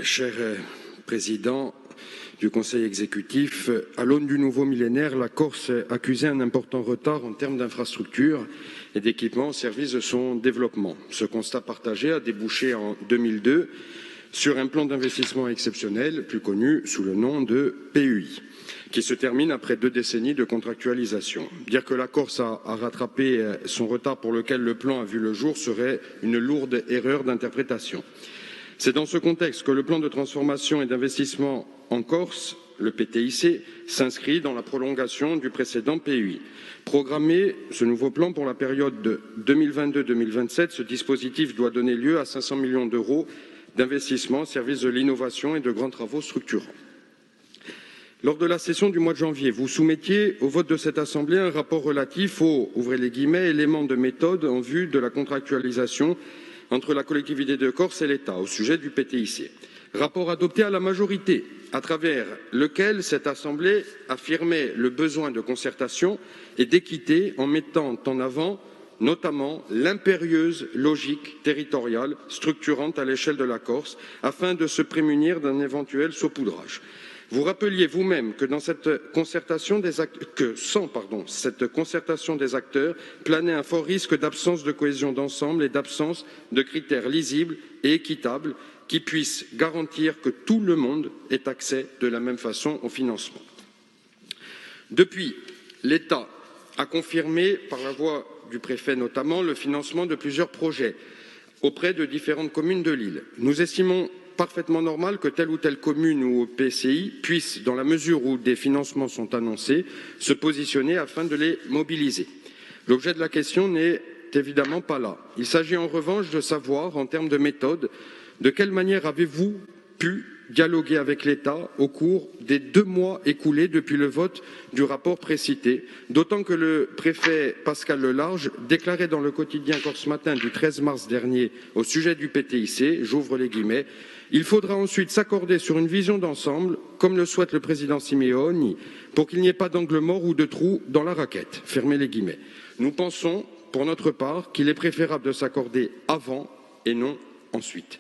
Cher Président du Conseil exécutif, à l'aune du nouveau millénaire, la Corse accusait un important retard en termes d'infrastructures et d'équipements au service de son développement. Ce constat partagé a débouché en 2002 sur un plan d'investissement exceptionnel, plus connu sous le nom de PUI, qui se termine après 2 décennies de contractualisation. Dire que la Corse a rattrapé son retard pour lequel le plan a vu le jour serait une lourde erreur d'interprétation. C'est dans ce contexte que le plan de transformation et d'investissement en Corse, le PTIC, s'inscrit dans la prolongation du précédent PUI. Programmé ce nouveau plan pour la période de 2022-2027, ce dispositif doit donner lieu à 500 millions d'euros d'investissement au service de l'innovation et de grands travaux structurants. Lors de la session du mois de janvier, vous soumettiez au vote de cette Assemblée un rapport relatif aux, ouvrez les guillemets, éléments de méthode en vue de la contractualisation entre la collectivité de Corse et l'État au sujet du PTIC. Rapport adopté à la majorité, à travers lequel cette Assemblée affirmait le besoin de concertation et d'équité en mettant en avant notamment l'impérieuse logique territoriale structurante à l'échelle de la Corse afin de se prémunir d'un éventuel saupoudrage. Vous rappeliez vous-même que sans cette concertation des acteurs planait un fort risque d'absence de cohésion d'ensemble et d'absence de critères lisibles et équitables qui puissent garantir que tout le monde ait accès de la même façon au financement. Depuis, l'État a confirmé, par la voix du préfet notamment, le financement de plusieurs projets auprès de différentes communes de l'île. Nous estimons parfaitement normal que telle ou telle commune ou EPCI puisse, dans la mesure où des financements sont annoncés, se positionner afin de les mobiliser. L'objet de la question n'est évidemment pas là. Il s'agit en revanche de savoir, en termes de méthode, de quelle manière avez-vous pu dialoguer avec l'État au cours des 2 mois écoulés depuis le vote du rapport précité, d'autant que le préfet Pascal Lelarge déclarait dans le quotidien Corse Matin du 13 mars dernier au sujet du PTIC, j'ouvre les guillemets, il faudra ensuite s'accorder sur une vision d'ensemble, comme le souhaite le président Simeoni, pour qu'il n'y ait pas d'angle mort ou de trou dans la raquette. Fermez les guillemets. Nous pensons, pour notre part, qu'il est préférable de s'accorder avant et non ensuite.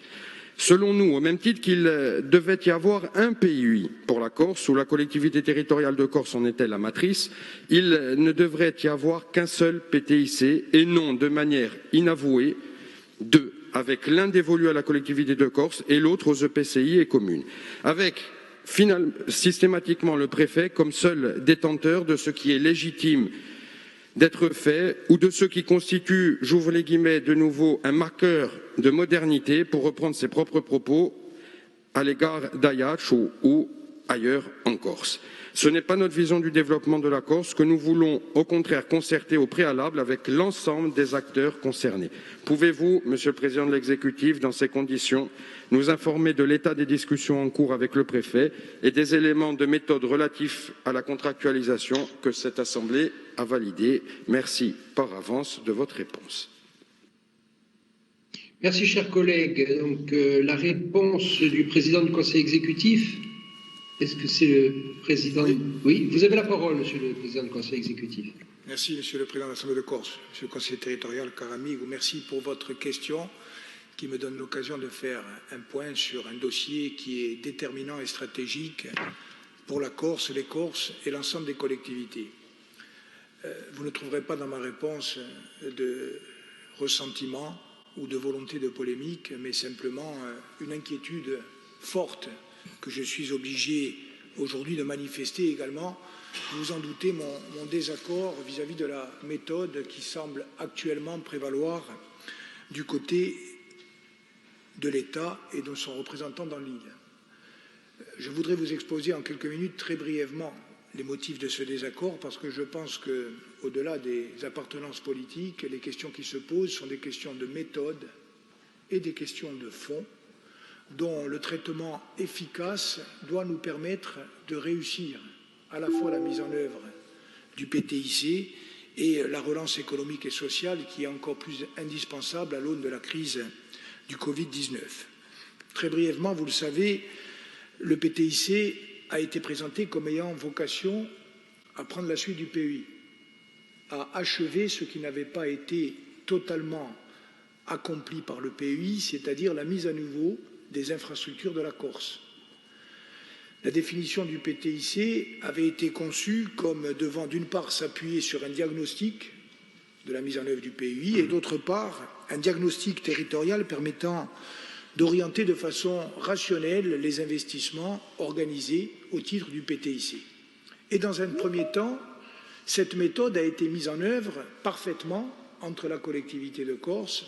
Selon nous, au même titre qu'il devait y avoir un PUI pour la Corse, où la collectivité territoriale de Corse en était la matrice, il ne devrait y avoir qu'un seul PTIC et non, de manière inavouée, 2, avec l'un dévolu à la collectivité de Corse et l'autre aux EPCI et communes, avec systématiquement le préfet comme seul détenteur de ce qui est légitime d'être fait ou de ce qui constitue, j'ouvre les guillemets de nouveau, un marqueur de modernité, pour reprendre ses propres propos, à l'égard d'Ajaccio ou ailleurs en Corse. Ce n'est pas notre vision du développement de la Corse que nous voulons au contraire concerter au préalable avec l'ensemble des acteurs concernés. Pouvez-vous, Monsieur le Président de l'exécutif, dans ces conditions, nous informer de l'état des discussions en cours avec le préfet et des éléments de méthode relatifs à la contractualisation que cette Assemblée a validés? Merci par avance de votre réponse. Merci, chers collègues. Donc, la réponse du président du Conseil exécutif. Est-ce que c'est le président? Oui, vous avez la parole, monsieur le président du Conseil exécutif. Merci, monsieur le président de l'Assemblée de Corse. Monsieur le conseiller territorial, cher ami, merci pour votre question qui me donne l'occasion de faire un point sur un dossier qui est déterminant et stratégique pour la Corse, les Corses et l'ensemble des collectivités. Vous ne trouverez pas dans ma réponse de ressentiment ou de volonté de polémique, mais simplement une inquiétude forte que je suis obligé aujourd'hui de manifester également. Vous vous en doutez, mon désaccord vis-à-vis de la méthode qui semble actuellement prévaloir du côté de l'État et de son représentant dans l'île. Je voudrais vous exposer en quelques minutes très brièvement les motifs de ce désaccord, parce que je pense qu'au-delà des appartenances politiques, les questions qui se posent sont des questions de méthode et des questions de fond, dont le traitement efficace doit nous permettre de réussir à la fois la mise en œuvre du PTIC et la relance économique et sociale qui est encore plus indispensable à l'aune de la crise du Covid-19. Très brièvement, vous le savez, le PTIC a été présenté comme ayant vocation à prendre la suite du PUI, à achever ce qui n'avait pas été totalement accompli par le PUI, c'est-à-dire la mise à niveau des infrastructures de la Corse. La définition du PTIC avait été conçue comme devant d'une part s'appuyer sur un diagnostic de la mise en œuvre du PUI et d'autre part un diagnostic territorial permettant d'orienter de façon rationnelle les investissements organisés au titre du PTIC. Et dans un premier temps, cette méthode a été mise en œuvre parfaitement entre la collectivité de Corse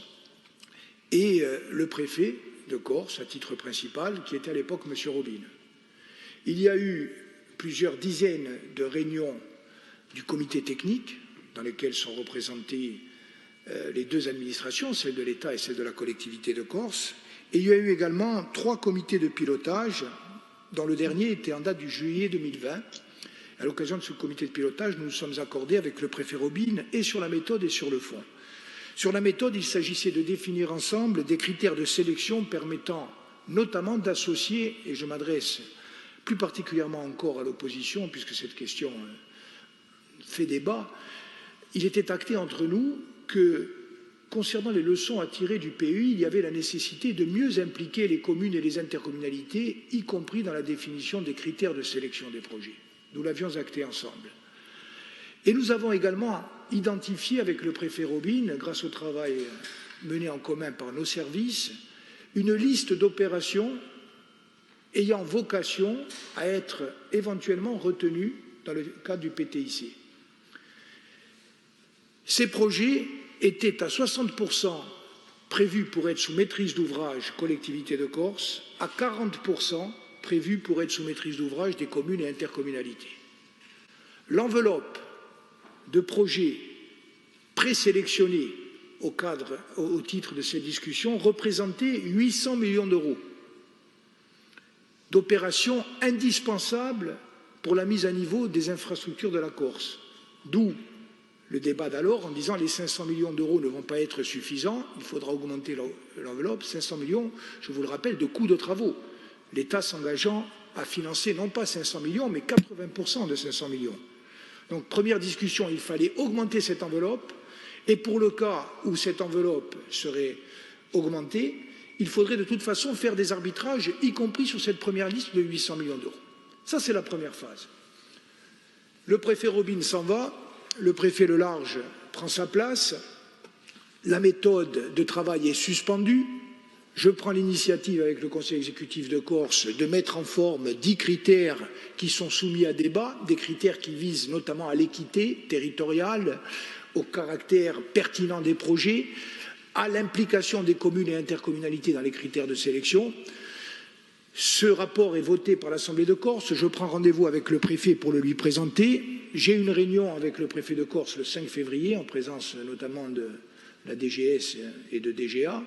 et le préfet de Corse, à titre principal, qui était à l'époque M. Robine. Il y a eu plusieurs dizaines de réunions du comité technique dans lesquelles sont représentées les deux administrations, celle de l'État et celle de la collectivité de Corse. Et il y a eu également 3 comités de pilotage, dont le dernier était en date du juillet 2020. À l'occasion de ce comité de pilotage, nous nous sommes accordés avec le préfet Robine et sur la méthode et sur le fond. Sur la méthode, il s'agissait de définir ensemble des critères de sélection permettant notamment d'associer, et je m'adresse plus particulièrement encore à l'opposition, puisque cette question fait débat, il était acté entre nous que, concernant les leçons à tirer du PUI, il y avait la nécessité de mieux impliquer les communes et les intercommunalités, y compris dans la définition des critères de sélection des projets. Nous l'avions acté ensemble. Et nous avons également identifié avec le préfet Robine, grâce au travail mené en commun par nos services, une liste d'opérations ayant vocation à être éventuellement retenues dans le cadre du PTIC. Ces projets étaient à 60% prévus pour être sous maîtrise d'ouvrage collectivité de Corse, à 40% prévus pour être sous maîtrise d'ouvrage des communes et intercommunalités. L'enveloppe de projets présélectionnés au titre de ces discussions représentait 800 millions d'euros d'opérations indispensables pour la mise à niveau des infrastructures de la Corse. D'où le débat d'alors en disant les 500 millions d'euros ne vont pas être suffisants, il faudra augmenter l'enveloppe, 500 millions, je vous le rappelle, de coûts de travaux. L'État s'engageant à financer non pas 500 millions, mais 80% de 500 millions. Donc, première discussion, il fallait augmenter cette enveloppe, et pour le cas où cette enveloppe serait augmentée, il faudrait de toute façon faire des arbitrages, y compris sur cette première liste de 800 millions d'euros. Ça, c'est la première phase. Le préfet Robine s'en va, le préfet Le Large prend sa place, la méthode de travail est suspendue. Je prends l'initiative avec le Conseil exécutif de Corse de mettre en forme 10 critères qui sont soumis à débat, des critères qui visent notamment à l'équité territoriale, au caractère pertinent des projets, à l'implication des communes et intercommunalités dans les critères de sélection. Ce rapport est voté par l'Assemblée de Corse. Je prends rendez-vous avec le préfet pour le lui présenter. J'ai une réunion avec le préfet de Corse le 5 février, en présence notamment de la DGS et de DGA.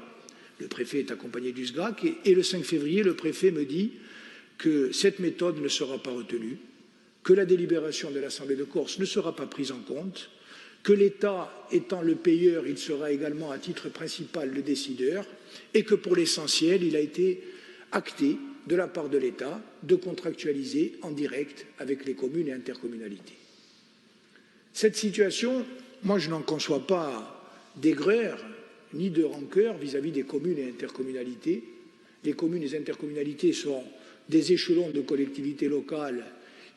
Le préfet est accompagné du SGAC. Et le 5 février, le préfet me dit que cette méthode ne sera pas retenue, que la délibération de l'Assemblée de Corse ne sera pas prise en compte, que l'État étant le payeur, il sera également à titre principal le décideur, et que pour l'essentiel, il a été acté de la part de l'État de contractualiser en direct avec les communes et intercommunalités. Cette situation, moi je n'en conçois pas d'aigreur ni de rancœur vis-à-vis des communes et intercommunalités. Les communes et les intercommunalités sont des échelons de collectivités locales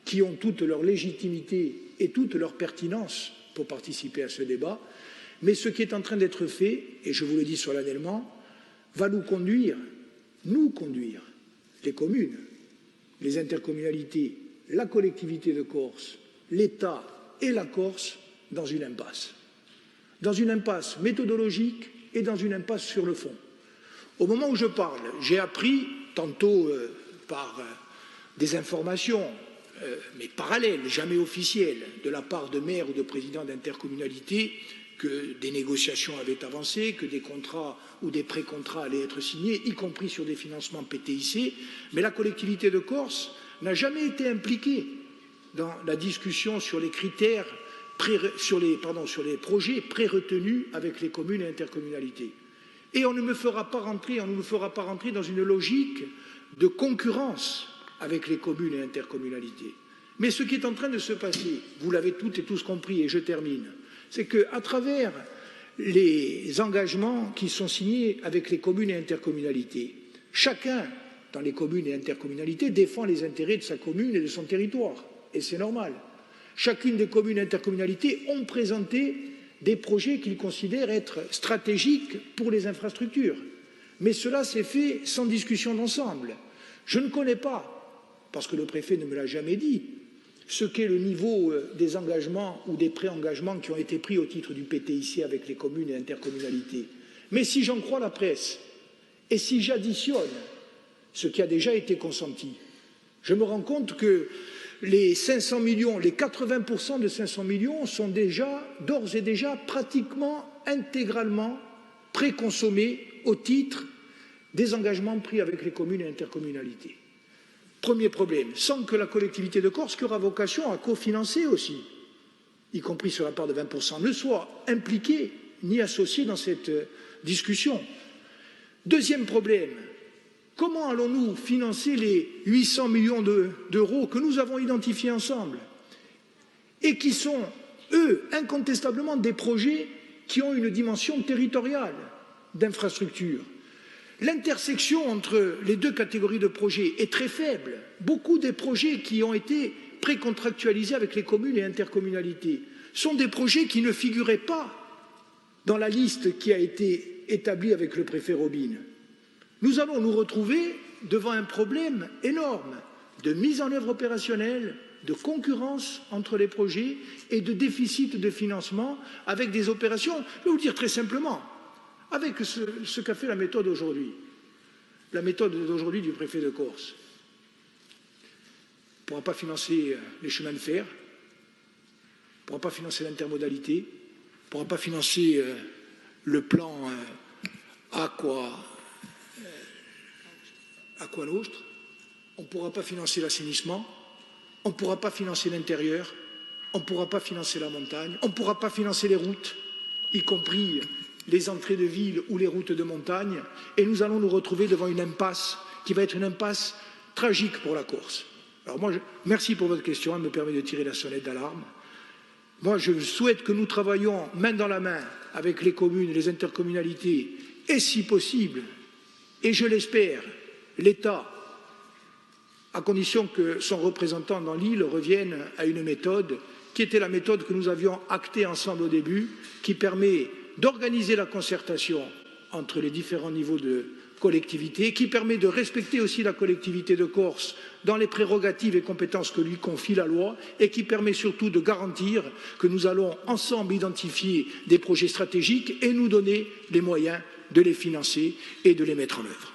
qui ont toute leur légitimité et toute leur pertinence pour participer à ce débat, mais ce qui est en train d'être fait, et je vous le dis solennellement, va nous conduire, les communes, les intercommunalités, la collectivité de Corse, l'État et la Corse, dans une impasse. Dans une impasse méthodologique et dans une impasse sur le fond. Au moment où je parle, j'ai appris, tantôt par des informations mais parallèles, jamais officielles, de la part de maires ou de présidents d'intercommunalités, que des négociations avaient avancé, que des contrats ou des pré-contrats allaient être signés, y compris sur des financements PTIC, mais la collectivité de Corse n'a jamais été impliquée dans la discussion sur les critères, sur les projets pré-retenus avec les communes et intercommunalités. Et on ne me fera pas rentrer dans une logique de concurrence avec les communes et intercommunalités. Mais ce qui est en train de se passer, vous l'avez toutes et tous compris, et je termine, c'est qu'à travers les engagements qui sont signés avec les communes et intercommunalités, Chacun, dans les communes et intercommunalités, défend les intérêts de sa commune et de son territoire. Et c'est normal. Chacune des communes et intercommunalités ont présenté des projets qu'ils considèrent être stratégiques pour les infrastructures. Mais cela s'est fait sans discussion d'ensemble. Je ne connais pas, parce que le préfet ne me l'a jamais dit, ce qu'est le niveau des engagements ou des pré-engagements qui ont été pris au titre du PTIC avec les communes et intercommunalités. Mais si j'en crois la presse, et si j'additionne ce qui a déjà été consenti, je me rends compte que les 500 millions, les 80% de 500 millions sont d'ores et déjà pratiquement intégralement préconsommés au titre des engagements pris avec les communes et intercommunalités. Premier problème, sans que la collectivité de Corse, qui aura vocation à cofinancer aussi, y compris sur la part de 20%, ne soit impliquée ni associée dans cette discussion. Deuxième problème, comment allons-nous financer les 800 millions d'euros que nous avons identifiés ensemble et qui sont, eux, incontestablement des projets qui ont une dimension territoriale d'infrastructure? L'intersection entre les deux catégories de projets est très faible. Beaucoup des projets qui ont été précontractualisés avec les communes et intercommunalités sont des projets qui ne figuraient pas dans la liste qui a été établie avec le préfet Robine. Nous allons nous retrouver devant un problème énorme de mise en œuvre opérationnelle, de concurrence entre les projets et de déficit de financement avec des opérations, je vais vous dire très simplement, avec ce qu'a fait la méthode aujourd'hui du préfet de Corse. On ne pourra pas financer les chemins de fer, on ne pourra pas financer l'intermodalité, on ne pourra pas financer le plan Aqua Nostra, on ne pourra pas financer l'assainissement, on ne pourra pas financer l'intérieur, on ne pourra pas financer la montagne, on ne pourra pas financer les routes, y compris les entrées de ville ou les routes de montagne, et nous allons nous retrouver devant une impasse qui va être une impasse tragique pour la Corse. Alors moi, merci pour votre question, elle me permet de tirer la sonnette d'alarme. Moi, je souhaite que nous travaillions main dans la main avec les communes, les intercommunalités, et si possible, et je l'espère, l'État, à condition que son représentant dans l'île revienne à une méthode qui était la méthode que nous avions actée ensemble au début, qui permet d'organiser la concertation entre les différents niveaux de collectivité, qui permet de respecter aussi la collectivité de Corse dans les prérogatives et compétences que lui confie la loi et qui permet surtout de garantir que nous allons ensemble identifier des projets stratégiques et nous donner les moyens de les financer et de les mettre en œuvre.